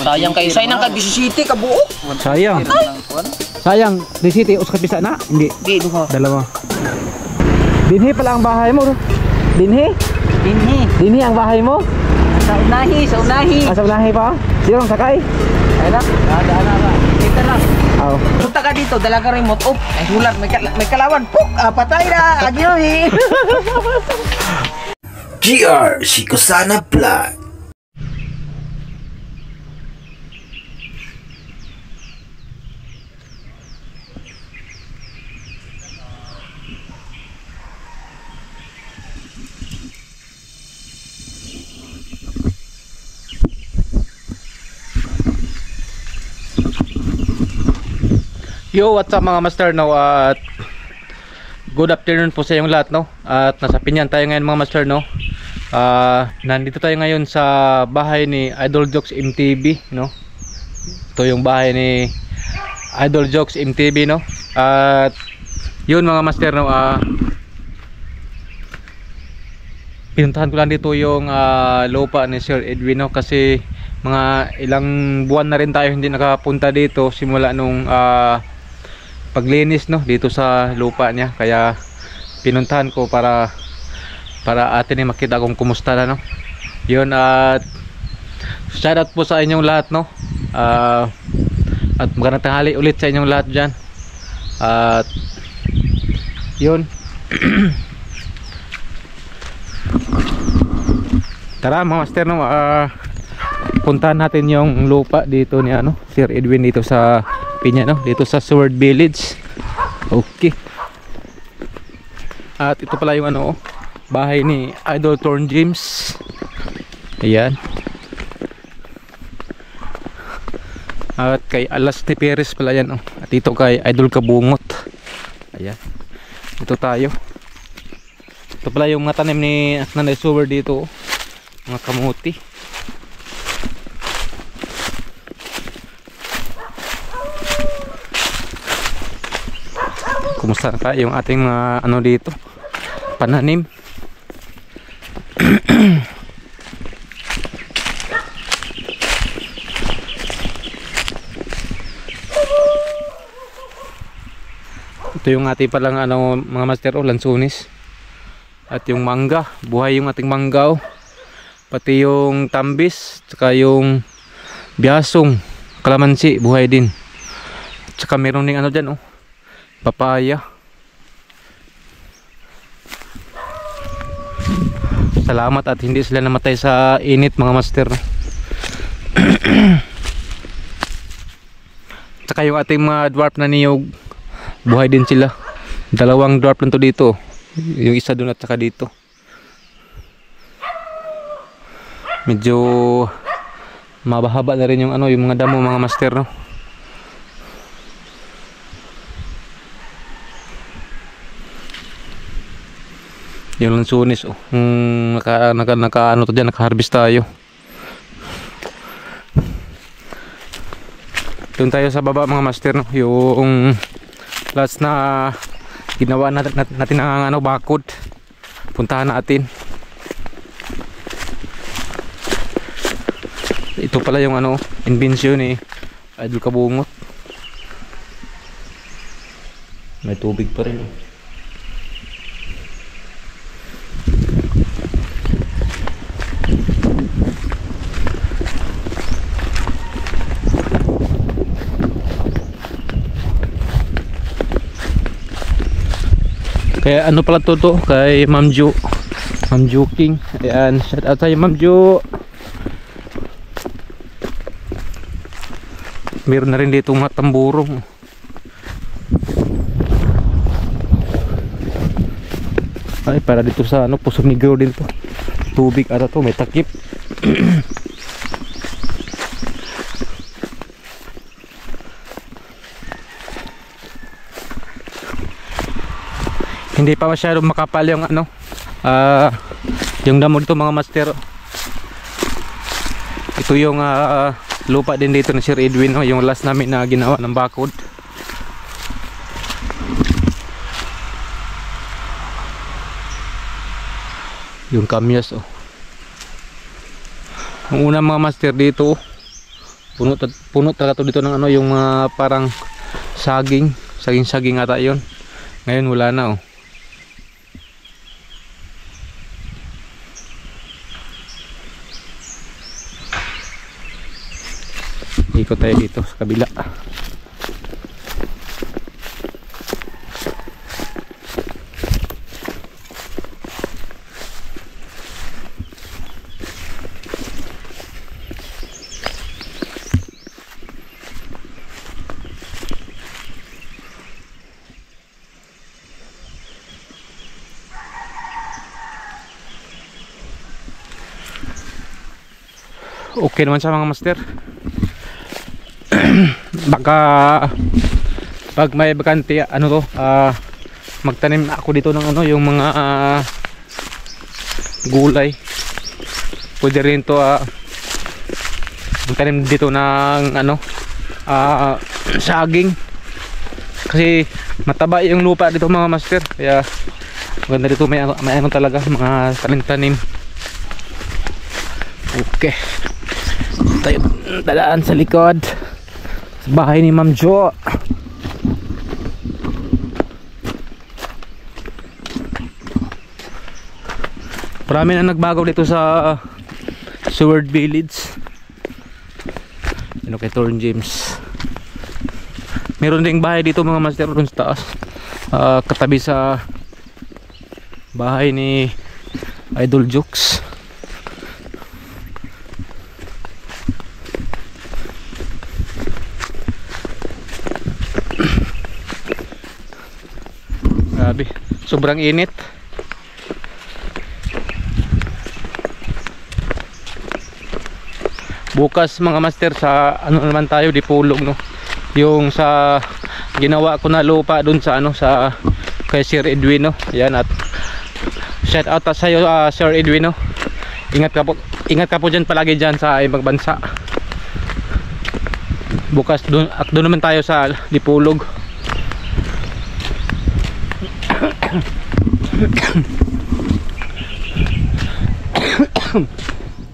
Sayang kayo. Sayang ka 17 ka buo. Sayang. Sayang, 17 uskat bisa na? Hindi. Di duha. Dalawa. Dinhi pala ang bahay mo. Dinhi? Dinhi. Dinhi ang bahay mo? Sa unahi, sa unahi. Sa unahi pa? Sino ang sakay? Ay na, daan na ba? Kita lang. Oo. Punta ka dito, dala ka rin mo't ay hulat, may kalawan. Puk! Patay na! Agyo eh! GR Shikosana Vlog. Yo, what's up mga master, no? At good afternoon po sa inyong lahat, no? At nasa Pinyan tayo ngayon mga master, no? Nandito tayo ngayon sa bahay ni Idol Jokes MTV, no? Ito yung bahay ni Idol Jokes MTV, no? At yun mga master, no? Pinuntahan ko lang dito yung lupa ni Sir Edwin, no? Kasi mga ilang buwan na rin tayo hindi nakapunta dito simula nung paglinis, no, dito sa lupa niya. Kaya pinuntahan ko para atin ay makita kung kumusta na, no. Yun, at shoutout po sa inyong lahat, no. At magandang tanghali ulit sa inyong lahat dyan. At yun. Tara mga master, no, puntahan natin yung lupa dito ni Sir Edwin dito sa Pinya, no, dito sa Sword Village. Okay. At ito pala yung bahay ni Idol Torn James. Ayan. At kay Alas ni Perez pala yan, At ito kay Idol Kabungot. Ayan. Ito tayo. Ito pala yung mga tanim ni Nanay Suwer dito, mga kamuti. Kumusta ka yung ating mga dito, pananim. Ito yung ating palang mga master, lansunis. At yung mangga, buhay yung ating mangga, pati yung tambis, tsaka yung biyasong, kalamansi, buhay din. Tsaka meron ding dyan, papaya. Salamat at hindi sila namatay sa init mga master. Tsaka yung ating mga dwarf na niyog, buhay din sila. Dalawang dwarf lang to dito, yung isa doon at saka dito. Medyo mabahaba na rin yung yung mga damo mga master, no. Yung lansunis, naka to dyan, naka-harvest tayo. Doon tayo sa baba mga master, no? Yung last na ginawa natin ang bakod. Puntahan natin. Ito pala yung invention ni Idol Kabungot. May tubig pa rin, Kaya pala to kay Ma'am Jo King. Ayan, shout out tayo Ma'am Jo. Meron na rin dito mga tamburong. Ay, para dito sa Pusong Negro din to. Tubig ata to, may takip. Hindi pa masyadong makapal yung yung damo dito mga master. Ito yung lupa din dito ni Sir Edwin, yung last namin na ginawa ng bakod. Yung kamyas, Ang una mga master dito, Puno talaga to dito ng ano, yung parang saging ata yun. Ngayon wala na oh. Ikot tayo dito sa kabila. Okay naman sa mga master. Baka pag may bakante ano to, magtanim ako dito ng ano, yung mga gulay. Pwede rin to magtanim dito ng ano, saging. Kasi mataba yung lupa dito mga master. Kaya maganda dito, may ano talaga, mga tanim-tanim. Okay. Tayo dadaan sa likod sa bahay ni Ma'am Jo. Marami na nagbago dito sa Seward Village. Ano kay Torn James. Meron ding bahay dito mga master dun sa taas, katabi sa bahay ni Idol Jokes. Grabe, sobrang init. Bukas mga master sa ano naman tayo, Dipolog no. Yung sa ginawa ko na lupa dun sa ano, sa kay Sir Edwin no. Yan, at shout out sa iyo Sir Edwin no. Ingat ka po diyan palagi diyan sa ibang bansa. Bukas doon naman tayo sa Dipolog.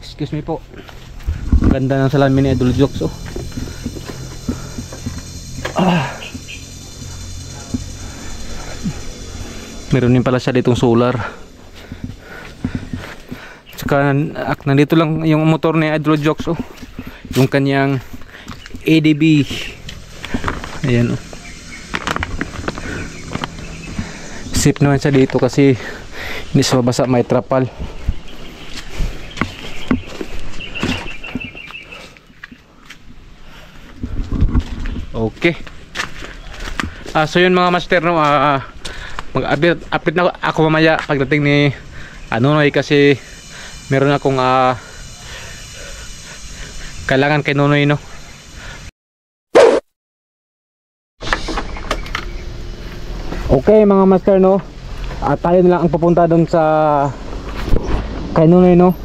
Excuse me po. Ganda ng salamin ni Idol Jokes oh. Meron din pala siya ditong solar. Tsaka nandito lang yung motor ni Idol Jokes oh. Yung kanyang ADB. Ayan oh. Safe naman siya dito kasi hindi siya mabasa, may trapal. Okay. So yun mga master no, mag-update na ako mamaya pagdating ni Nonoy kasi meron akong kailangan kay Nonoy no. Okay mga master no, tayo na lang ang pupunta doon sa kay Nonoy no.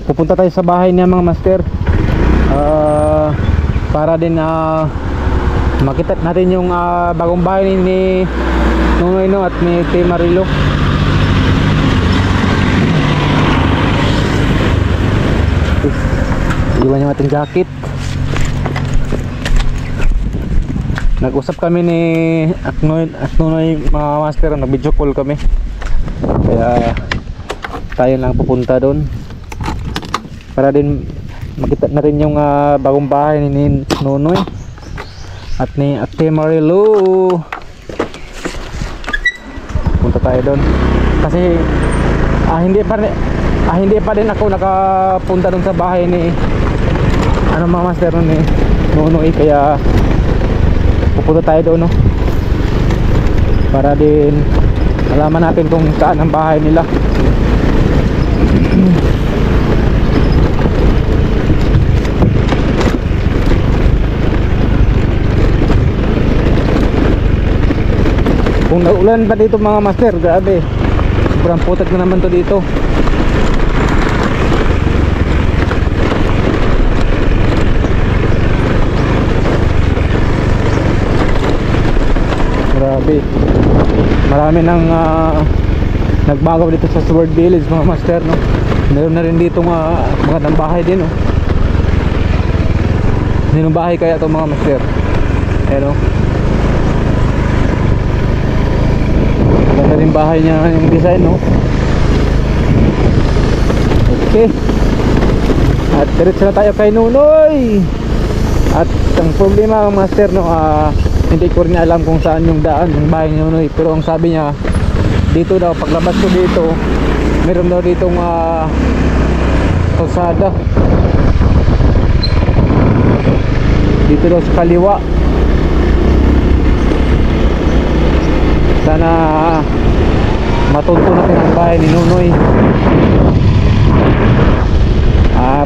Pupunta tayo sa bahay niya mga master, para din makita natin yung bagong bahay ni Nonoy no at ni T. Marilo. Iwan yung ating jacket. Nag-usap kami ni Nonoy mga master, nag-video call kami. Kaya tayo lang pupunta doon para din makita natin yung bagong bahay ni Nonoy at ni Ate Marilo. Punta tayo doon kasi hindi pa din ako nakapunta doon sa bahay ni mga master ni Nonoy, kaya pupunta tayo doon no, para din malaman natin kung saan ang bahay nila. Kung naulan pa dito mga master, grabe, sobrang putik na naman to dito. Grabe, marami nang nagbago dito sa Seward Village mga master no. Meron na rin dito mga bahay din no. Sinong bahay kaya itong mga master? Ayan o. Ganda rin bahay niya yung design, no? Okay. At diretso na tayo kay Nunoy. At ang problema mga master, no, hindi ko rin alam kung saan yung daan yung bahay ni Nunoy. Pero ang sabi niya, dito daw, paglabas ko dito, meron daw ditong kalsada. Dito daw sa kaliwa. Sana matunto natin ang bahay ni Nunoy.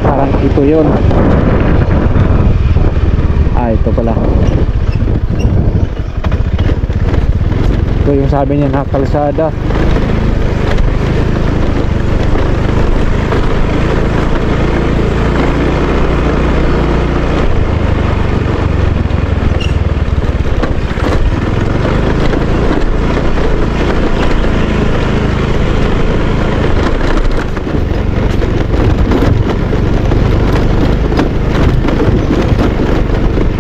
Parang ito yun. Ito pala. Ito yung sabi niya na kalsada.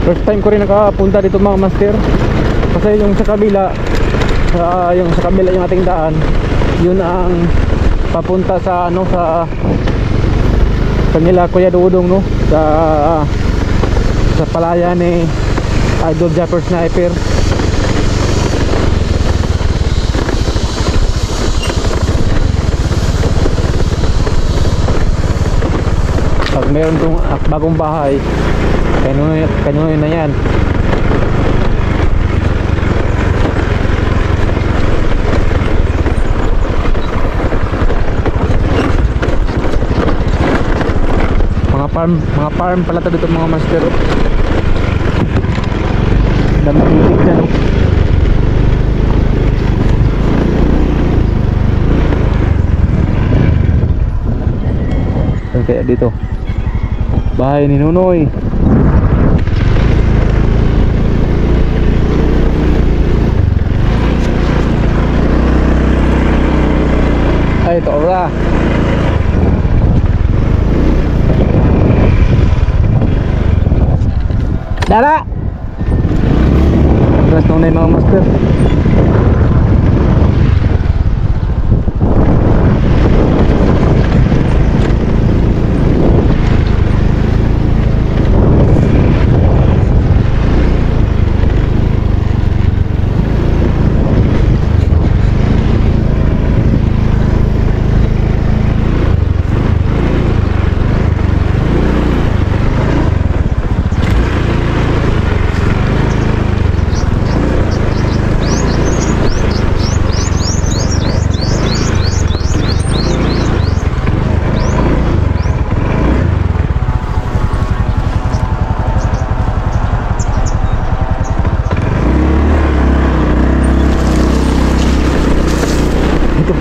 First time ko rin nakapunta dito mga master. Kasi yung sa kabila, yung ating daan, yun ang papunta sa sa kanila Kuya Dudong, no, sa palaya ni Idol Japper Sniper. Pag meron tong bagong bahay, kanunoy na yan. Mga farm pala dito mga master. Dami titik dyan, no? Kaya dito bahay ni Nunoy. Ito ora. Dara. Terus Nunoy mga master.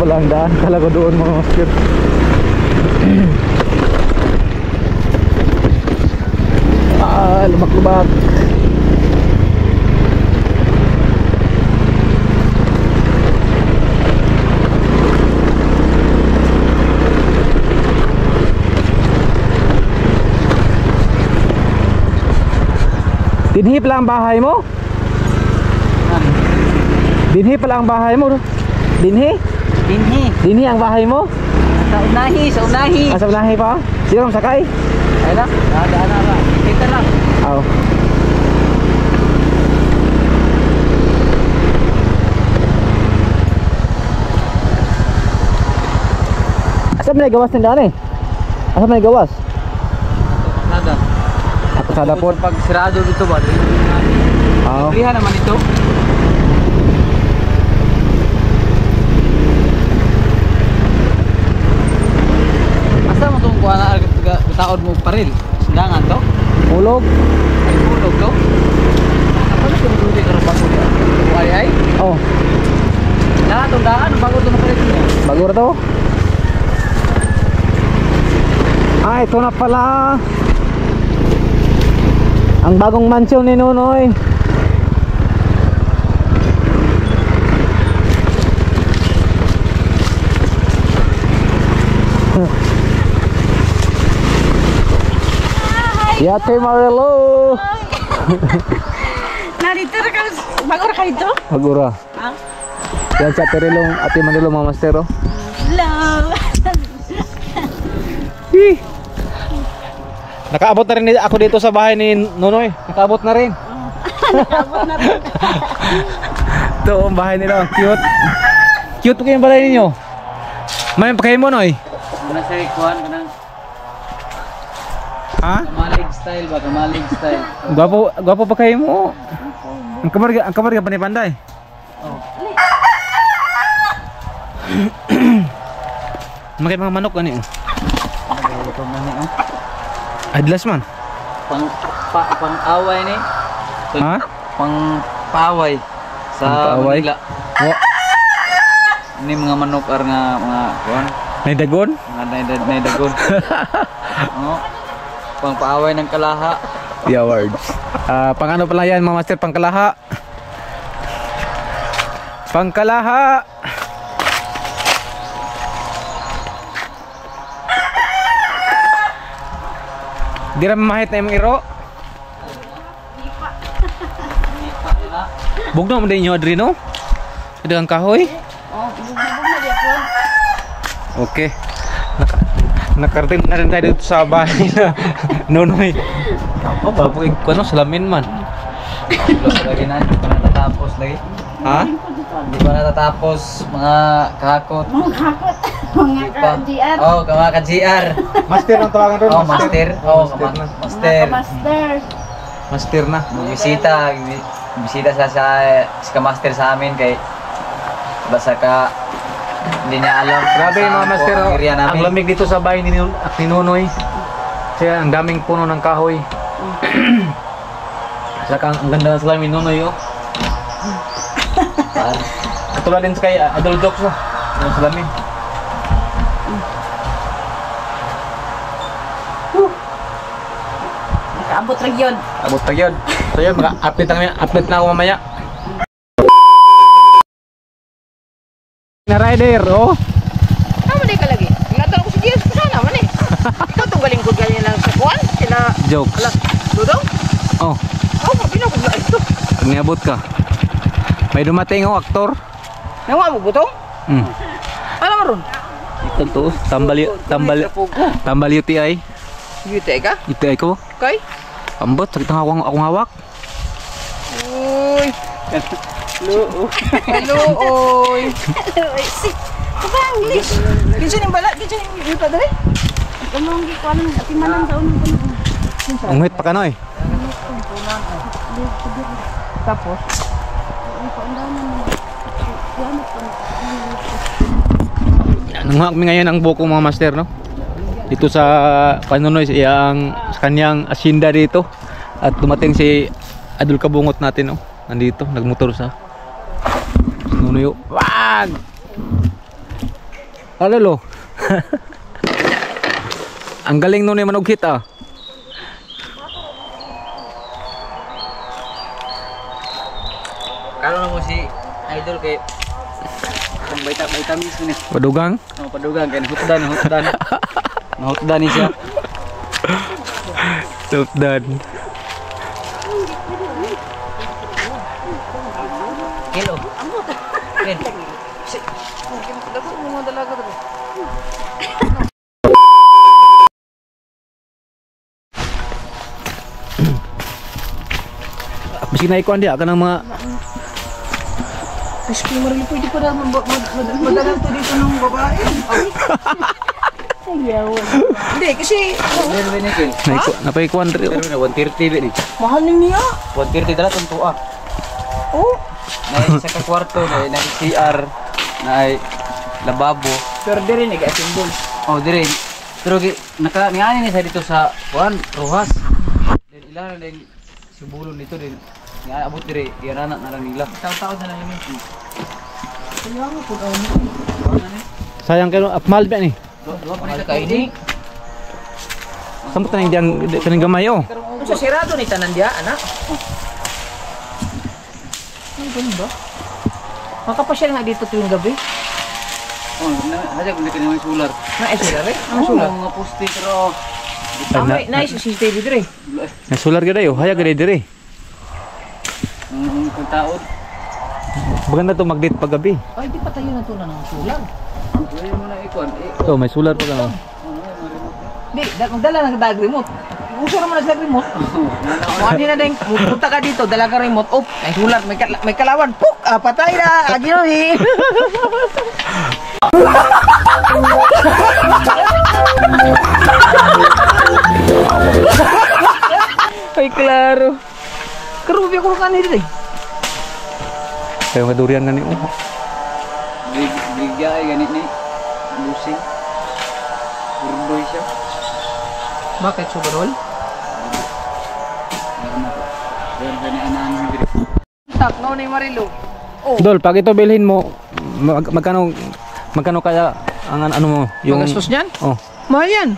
Pala ang daan talaga doon mga master. Lumak-lumak. Dinhi pala ang bahay mo? Dinhi pala ang bahay mo? Dinhi? Dinhi ang bahay mo? Sa unahi, sa unahi. Sa unahi pa? Sino ang sakay? Ay na, daan na ba? Kita lang. Oo. Asa may gawas ng daan eh? Asa may gawas? Nada. Pasada po. Pag sirado dito ba? Oo. Liha naman ito. Kuha na taod mo paril. Sundangan to? Ulog. Ay, ulog to? Ano na pinagulog ka na bago niya? Ay? Oh. Lahat ang daan, bago ito na paril niya. Bago na to? Ito na pala ang bagong mansyon ni Nunoy. Yate Marelo. Narito na ka, bagor ka dito? Magura. Ah? Yan sa Terilong, Ate Manilo mga master oh. Hello! Nakaabot na rin ako dito sa bahay ni Nonoy. Nakaabot na rin. Nakabot na rin. Ito ang bahay nila. Cute. Cute po kayong balay ninyo. May pakain mo, Noy. Ano sa ikuan ka ng Ha? kamalig style ba? Kamalig style. Gwapo pa kayo mo. Ang kamar ka panay-panday. Makay mga manok ani. Ito na ni Adlas man. Pang away ni. Ha? Pang paaway sa Pang-paaway? Manila. Wa. Ini mga manok ar nga mga kuan, May dagon? mga naidagon. No. Pang paaway ng kalaha. Yeah, words. Pang ano pala yan mga master, pangkalaha. Pangkalaha. Di na mamahit na yung iro. Bugno mo din nyo, Adrino? Ada kang kahoy? Oh, bubog na di ako. Okay. Nakarating na rin tayo dito sa bahay na Nonoy. Oh, babugig ko ano, salamin man. Lagi na, hindi pa natatapos lagi. Ha? Hindi pa natatapos mga kahakot. Mga kakot. Mga ka-GR. Oh, mga ka-GR. Master ang tawagan doon. Oh, master. Oh, master. Master. Master na. Bisita sa master sa amin kay basta ka hindi niya alam. Grabe saan mga po master, ang area namin. ang lamig dito sa bahay ni Nonoy. Kaya ang daming puno ng kahoy. Saka ang ganda ng salamin ni Nonoy oh. Katulad din sa kay Adol Jokes oh. Yung salamin. Nakaabot rin yun. Abot pa yun. So yun, update na ako mamaya. Na rider oh. Tama di ka lagi. Ingatan ko si Diaz ko sana man eh. Ikaw itong galing ko ganyan lang sa kuwan. Sina, Jokes. alam, Dudong? Oh, Oo, pinagugla ito. pag niabot ka. May dumating oh, aktor. Nawa mo butong? Alam mo ron? Ito to, tambal UTI. Yute ka? UTI ko. Okay? Ambot, sakit ang akong hawak. Uy. Hello, oy. Kabang, English. Kinsa ning bala? Kinsa ning yuta dali? Kanong gi kuan ng atimanan sa unang kuno. Ungit pa kanoy. Tapos Nanguha kami ngayon ang buko mga master no. Dito sa Panonoy sa kanyang asyenda dito. At dumating si Adol Kabungot natin no. Nandito, nagmotor sa Nunuyo. Wag! Alalo. Ang galing nun yung manughit ah. Kalo na mo si Idol kay pang vitamins ni. Padugang. Oh, padugang kay nahutdan. Nahutdan ni siya. Tupdan. Hello. Ken. dapat mo dalaga to. Bisik naik kuan dia kanang mga Disclaimer ni pwede pa na madalang to dito ng babae. Ayaw. Hindi kasi Pero ni Ken. naik napay kuan diri. Pero na 130 ni. mahal ni niya. 130 dala tuntua. Oh, Na isa ka kwarto na CR na lababo. pero diri ni ka simbol. Oh, dire. Pero naka niani ni sa dito sa kuan Rojas. Then ilan na din subulon dito din. Nga abot dire, yan anak na lang nila. Tao-tao na lang yun. Kaya mo pud Sayang kayo mahal ba ni? Dua pa nila kaini. Samot na diyang kaning gamay oh. Kung sa sirado ni tanan dia, anak. Ano ba? Makapasyal nga dito tuwing gabi. Oh, hajag ko na kinamay solar. Na sular eh? Ano sular? Mga poste pero Nice CCTV dire. Na solar gid ayo, haya gid dire. Ang taon. Maganda to mag-date pag gabi. Ay, di pa tayo natunan ng sulang. Pwede mo na ikon. Oh, may solar pa lang. Di, magdala ng dag remote. Uso naman na sa remote. Mukha na din, punta ka dito, dala ka remote. Oh, may sulat, may kalawan. Puk! Patay na! Agino eh! Ay, klaro. Karubi ako ka nito eh. Kaya madurian nga ni Bigya ay ganit ni. Lusing. Urdoy siya. Bakit sobrol? Yan gani anahan diri. Tak, no ni Marilo. Oh, Dol, pag ito bilhin mo, magkano kaya ang ano mo? magastos niyan? Oh. Mahal yan.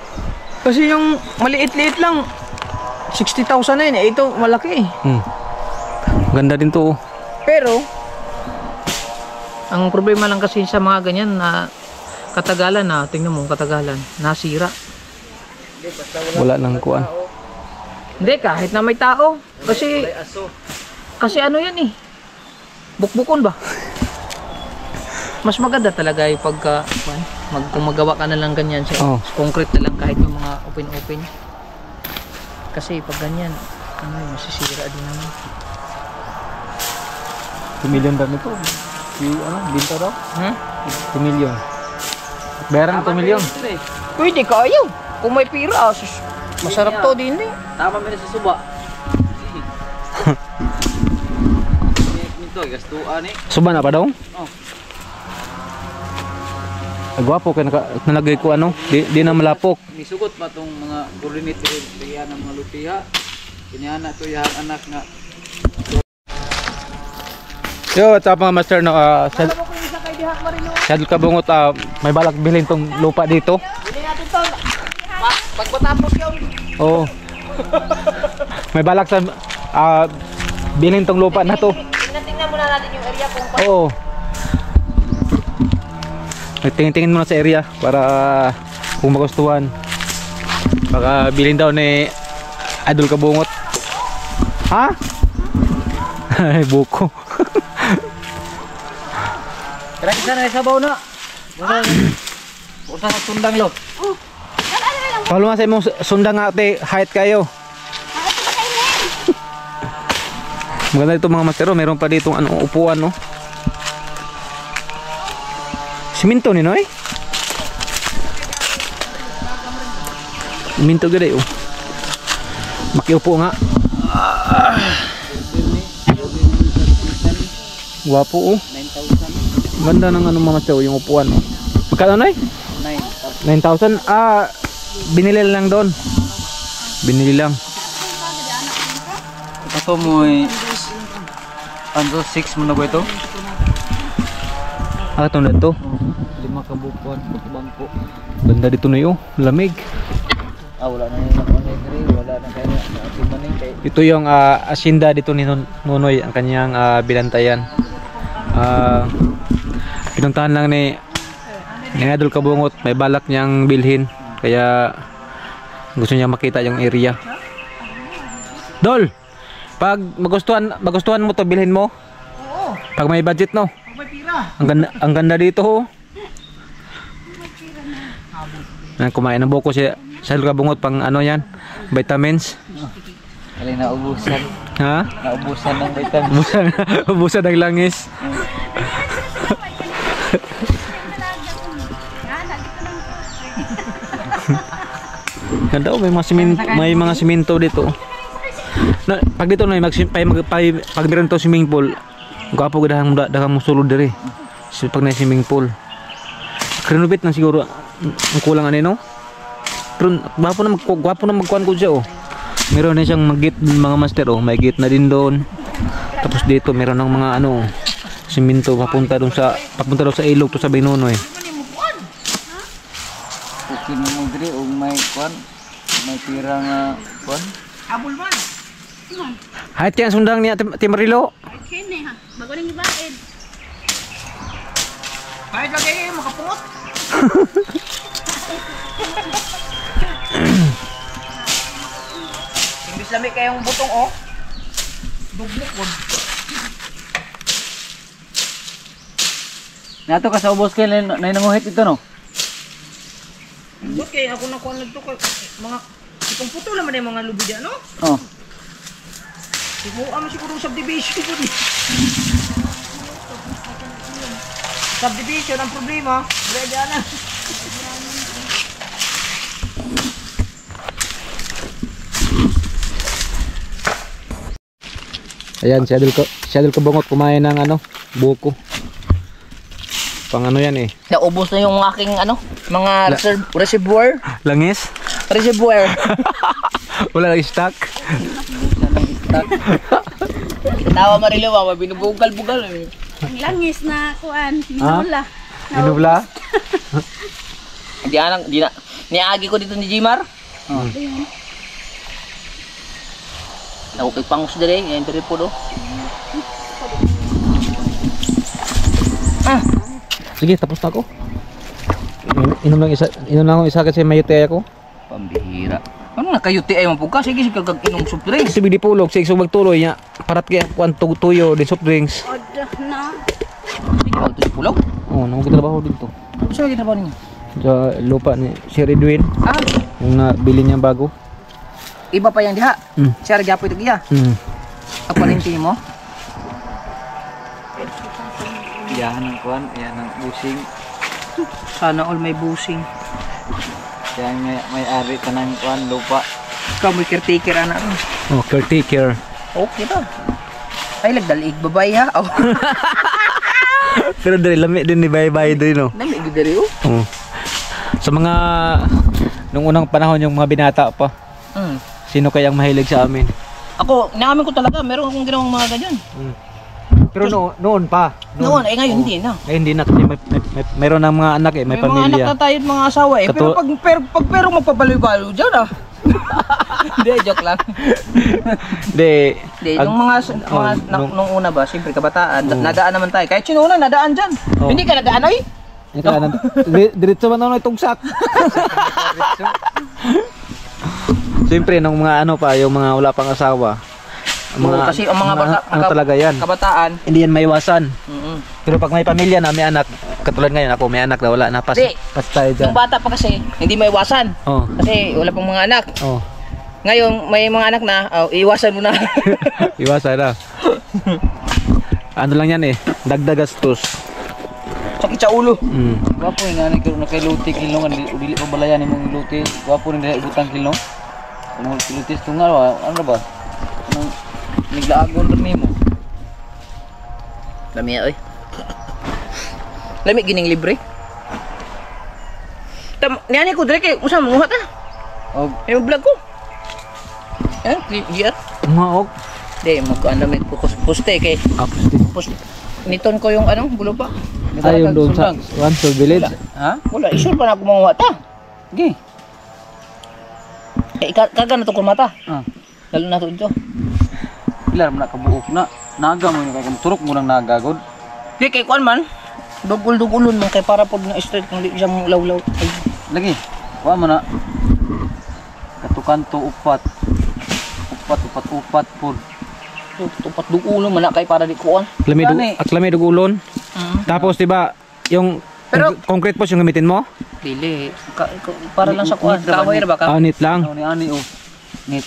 Kasi yung maliit-liit lang, 60,000 na yun. Eh, ito malaki eh. Ganda din to. Pero, ang problema lang kasi sa mga ganyan na katagalan na, tingnan mo katagalan, nasira. Wala nang kuan. Hindi, kahit na may tao. Kasi ano yan eh. Bukbukon ba? Mas maganda talaga yung pagka kung magawa ka na lang ganyan sa concrete na lang kahit yung mga open-open. Kasi pag ganyan, ano yun, masisira din naman. 2 million daw nito. Binta daw? 2 million. Bayaran 2 million. Pwede ka ayaw. Kung may pira, masarap to din eh. Tama mo na sa suba. Ito gastuan eh. Suba na pa daw? Oh. Gwapo kay nalagay ko ano, di na malapok. Nisugot pa tong mga coordinate diyan ng mga lutiha. Kiniana to yang anak nga. Yo, what's up mga master no? Sadul Kabungot, may balak bilhin tong lupa dito. Bilhin natin to. Pag matapos yun. Oo. May balak sa bilhin tong lupa na to. Tingnan muna natin yung area kung Oo. Tingin-tingin muna sa area para kung magustuhan. Baka bilhin daw ni Idol Kabungot. Ha? Ay, buko. Tara kita na sabaw na. Usa sa sundang lo. Paluma sa imong sundang ate, height kayo. Maganda ito mga mastero, meron pa dito upuan no. Siminto ni Noy. Siminto gede oh. Makiupo nga. Guwapo oh. 9,000. Ganda ng mga mastero yung upuan no. Magkano Noy? 9,000. Binili lang doon. Binili lang. Ito mo ano 6 mo na ba ito? Ito na ito. 5 kabukuan bangko. Ganda dito na yun. Lamig. Wala na yung nakon wala na kaya timaning kay. Ito yung asinda dito ni Nonoy, ang kanyang bilantayan. Pinuntahan lang ni Idol Kabungot, may balak niyang bilhin. Kaya gusto niya makita yung area. Dol! Pag magustuhan mo to, bilhin mo. Oo. Pag may budget no. Kung may pira. Ang ganda dito ho. Kumain ng buko si Idol Kabungot pang ano yan, vitamins. Alin na ubusan. Ha? Naubusan ng vitamin. Ubusan ng langis. Ganda oh, may mga simento dito. Pag dito na pag meron to swimming pool, gwapo gudahang sulod diri. Pag na swimming pool. Renovate na siguro ang kulang ano no. Pero gwapo na magkuhan ko siya oh. Meron na siyang mag-gate mga master oh, may gate na din doon. Tapos dito meron ng mga ano simento papunta doon sa ilog to sa Binonoy. Okay mo diri og may kuan, may pira nga kuan. Abol man. Hayat yan sundang niya Timarilo. Kini ha, bago ning ibaid. Kahit lagi makapungot. lami kayong butong oh. Duble po. Nato ka sa ubos kay nanguhit ito no. But kay ako na kuan nagto kay mga itong puto naman yung mga lubi diyan no. Oh. Siguro ama siguro subdivision ko di. Subdivision ang problema. Ready na. Ayan, si Adel Kabungot kumain ng ano, buko. Pang ano yan eh. Naubos na yung aking ano, mga reservoir. Langis? Reservoir. Wala lang stock. Tawa Marilawa, binubugal-bugal eh. Ang langis na kuan, minula. Minubla? Di na. Niagi ko dito ni Jimar. Oh. Ako kay Pangus dire, ngayon dire po do. Sige, tapos na ako. Inom lang ako isa kasi may UTI ako. Pambihira. Ano nakayuti ay mapugka? Sige, sige kag inom soft drinks. Kasi bigdi pulog, sige magtuloy niya. Parat kaya kuan tuyo din soft drinks. Oda na. Sige, wala to pulaw. Oh, namo trabaho dito. Ano sa trabaho ninyo? Sa lupa ni Sir Edwin, Ah, yung nabili niya bago. iba pa yan diha. Mm. Siya gyapo ito giya. Ako rin mo. Yan ang kuan, yan ang busing. Sana all may busing. Yan may ari ka ng kuan lupa. Ikaw may caretaker ana. Oh, caretaker. Okay ta. Ay lagdalig babay ha. Oh. Pero dali lami din ni bye-bye din no. Nami gidari oh. Oh. Sa mga nung unang panahon yung mga binata pa, sino kayang mahilig sa amin? Ako, naamin ko talaga, meron akong ginawang mga ganyan. Pero noon pa. Noon, eh ngayon hindi na. Eh hindi na kasi mayroon ng mga anak eh, may May mga anak pamilya. na tayo at mga asawa eh. Pero pag magpabaliw-baliw dyan ah. Hindi, joke lang. Hindi. Hindi, nung una ba, siyempre kabataan, nadaan naman tayo. Kahit sino una, nadaan dyan. Oh. Hindi ka nadaan ay? Diretso man ako itugsak. Siyempre nung mga ano pa, yung mga wala pang asawa. Oo, kasi ang mga bata, ano talaga yan. kabataan. Hindi yan maiwasan. Mm-mm. Pero pag may pamilya na, may anak, katulad ngayon ako, may anak na wala na, pas Di. tayo dyan. Nung bata pa kasi, hindi maiwasan. Oh, Kasi wala pang mga anak. oh. Ngayon, may mga anak na, iwasan mo na. Iwasan na. Ano lang yan eh, dagdag gastos. Sakit sa ulo. Gwapo yung nga nagkaroon na kay luti kilong, dili pa balayan yung luti. Gwapo rin dahil butang kilong. Kung lutis ito nga, ano ba? Anong niglaagon rin mo? Lami oy. Lami gining libre. Niani ko dire kay usa mo ta. O, Ay vlog ko. Yan, GR. Maok. Di magkuan lami ko poste kay niton ko yung anong bulo pa. Ayun doon sa Wansol Village. ha? Wala, isul pa na ako mga ta. Okay. Eh kaga na to ko mata. Ah. Lalo na to ito. Ilar mo na kabuok na. Naga mo yung kaya turok mo lang nagagod. Di kay kuan man. Dugul-dugulon man kay para pod na straight kung di siyang lawlaw. Ay, Lagi. Wa mo na. Katukanto upat. Upat pod. tupat dugulon man na kay para di kuan. Aklami dugulon. Tapos diba, yung Pero- concrete post yung gamitin mo? Dili. Para lang sa kuan. Kahoy ra ba ka? Anit lang. Ano ni ani o. Nit.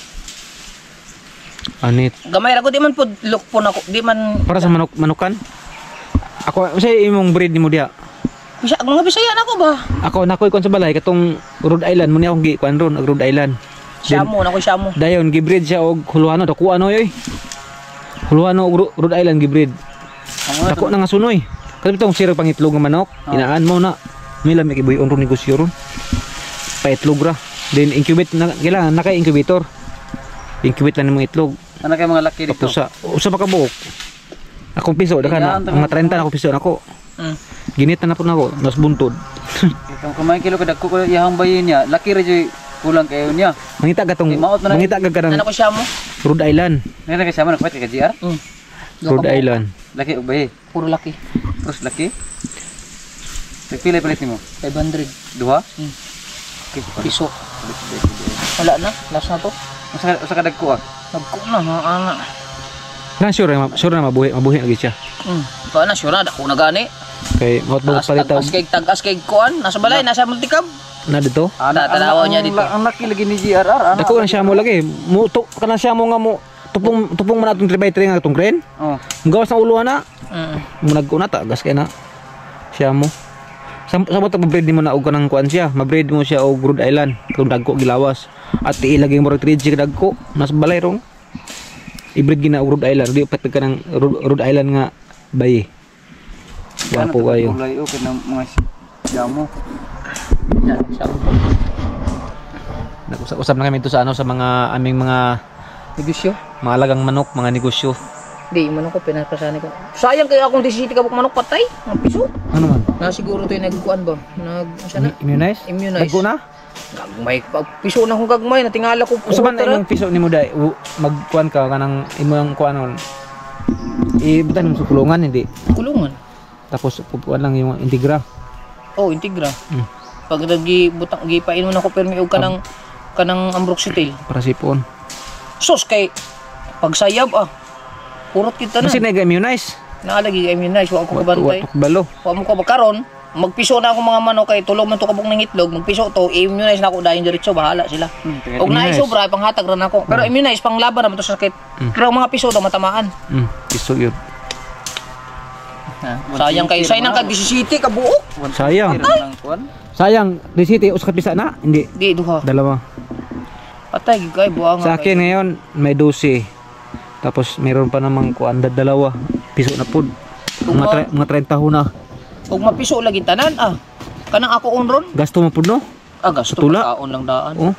Anit. Gamay ra ko di man pod look po nako. Di man Para sa manukan. Ako, sa imong breed ni mo diha. mga Bisaya na ko ba? Ako nakoy kon sa balay katong Rhode Island muni akong gikuan ron, Rhode Island. Siamo na ko siamo. Dayon gibreed siya og Huluano, dako ano yoy. Huluano og Rhode Island gibreed. Dako na nga sunoy. Kasi itong sirag pangitlog ng manok, inaan mo na. May lamig ibuyon ron negosyo ron. Paitlog ra. Then incubate na kailangan naka-incubator. Incubate lang ng mga itlog. Ano kay mga laki dito? Tapos usa pa ka buok. Akong piso dakan na. Mga 30 na ako piso nako. Ginit na po nako, nas buntod. Kung kumain kilo kada ko iyang bayin niya, laki ra joy kulang kayo niya. Mangita ka tong mangita ka kanang Ano ko siamo? Rhode Island. Nila kay sama nakapit kay GR. Rhode Island. Laki og bayi. Puro laki. Terus laki. Pila palit nimo? 500 Duha? Hmm. Okay. piso. Wala na, last na to. Usa ka dagko ah. Nagko na ana. Na sure na mabuhi lagi siya. Kaya na sure na ako na gani. Kay mawat palitaw Tagas kay kuan, nasa balay, nasa multicam. na dito. Tanawa niya dito. Ang laki lagi ni GRR. Dako na siya mo lagi. Mo to kana siya mo nga mo tupong man atong 3x3 nga atong crane. Oh. Gawas ng ulo na. Mo nagkuna ta gas kay na. Siya mo. Sa mo breed mo na og kanang kuan siya. Ma-breed mo siya og Rhode Island. Kung dagko gilawas. At ilagay mo 3G dagko. Nas balay rong. I-breed gina og Rhode Island. Di upat ka ng Rhode Island nga bayi. Wapo kayo. Kulay o kanang mga jamo. Nag-usap na kami ito sa ano sa mga aming mga Negosyo? mga alagang manok, mga negosyo. Di, manok ko, pinapasani ko. Sayang kaya akong disiti ka manok patay. Ang piso. Ano man? Na siguro ito yung nagkuhan ba? Sana? Immunize? Immunize. Dagko na? Gagmay. Pag piso na akong gagmay, natingala ko. Usa man imong piso nimo dai magkuan ka kanang imong kuanon. Ibutan mo sa kulungan hindi. Kulungan. Tapos pupuan lang yung integra. Oh, integra. Pag nagibutang gipain mo na ko permi og kanang ambroxetil. Para sipon. Sus kay pagsayab Kurot kita na. Kasi nag-immunize. Naalagi kay immunize wa ako kabantay. Watok balo. Wa mo ka karon, magpiso na ako mga manok kay tulong man to kabog ng itlog, magpiso to, immunize na ako dayon diretso bahala sila. Og naay sobra panghatag ra nako. Pero immunize panglaban naman to sa sakit. Pero mga piso daw matamaan. Piso yun. Sayang kay sayang kag 17 ka buok. Sayang. Sayang, risiti usa ka pisa na? Hindi. Di duha. Dalawa. Patay gid kay buang. Sa akin ngayon may 12. Tapos meron pa namang kuan dalawa. Piso na pud. Mga 30 na. Og mapiso lagi tanan kanang ako unron. Gasto mo pud no? Gasto Tula. taon lang daan. Oh.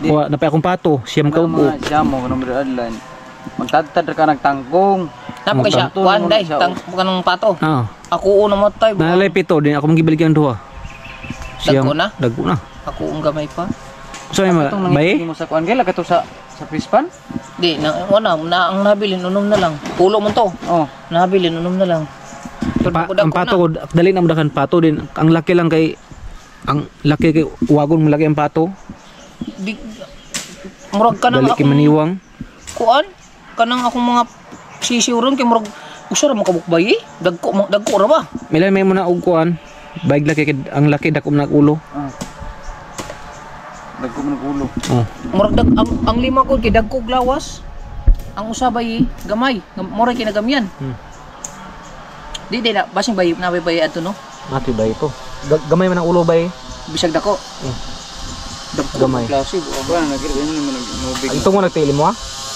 Kuha napay akong pato, siyam ka Mga jamo kanang adlan. Magtadtad ka nagtangkong. Napa kay siya kuan dai tang kanang pato. Ako una matay. Nalay pito din ako magibaligyan duha. Dagko na? Dagko na. Ako ang gamay pa. So may bay? Mo sa kuan gila kato sa pispan? Di na ang nabilin unom na lang. Pulo mo to. Oh. Nabilin unom na lang. Ang pato ko dali na mudakan pato din. Ang laki lang kay wagon mo laki ang pato. Di murag kanang Dali kay maniwang. Kuan kanang akong mga sisiuron kay murag usa ra makabukbay dagko ra ba? Milay may mo na og kuan. Bayg laki ang laki dako na ulo. Dagko man ulo. Oh. Murag ang lima ko kay dagko glawas. Ang usabay gamay, murag kinagamyan. Di na basing bay na bay ato no. Mati bay ito. Gamay man ang ulo bay. Bisag dako. Dagko gamay. Klase buwan nagir naman nubig. Ito mo nagtiil mo ha?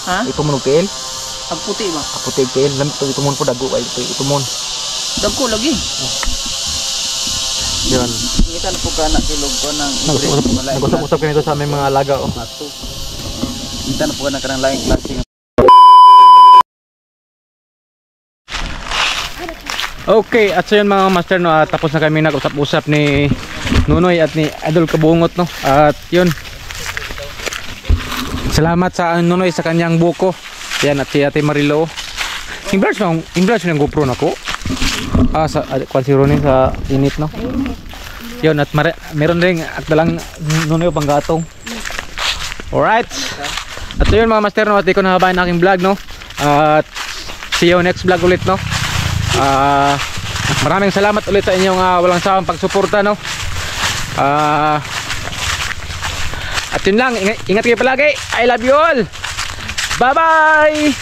Ha? Ito mo nagtiil. Ang puti ba? Ako tiil lam ito mo po dago ay ito mo. Dagko lagi. Yan. Kita na po ka na kilog ko ng Nag-usap kanito sa aming mga alaga oh. Kita na po ka na kanang laing klase. Okay, at so yun mga master no, tapos na kami nag-usap-usap ni Nunoy at ni Idol Kabungot no. At yun. Salamat sa Nunoy sa kanyang buko. Yan at si Ate Marilo. Imbrage ng GoPro nako. Sa kwansi Ronin sa init no. Yun at meron ring at dalang Nunoy panggatong. Alright. At so yun mga master no, at ikaw na habayan na aking vlog no. At see you next vlog ulit no. Maraming salamat ulit sa inyong walang sawang pagsuporta no. At yun lang, ingat kayo palagi. I love you all. Bye bye.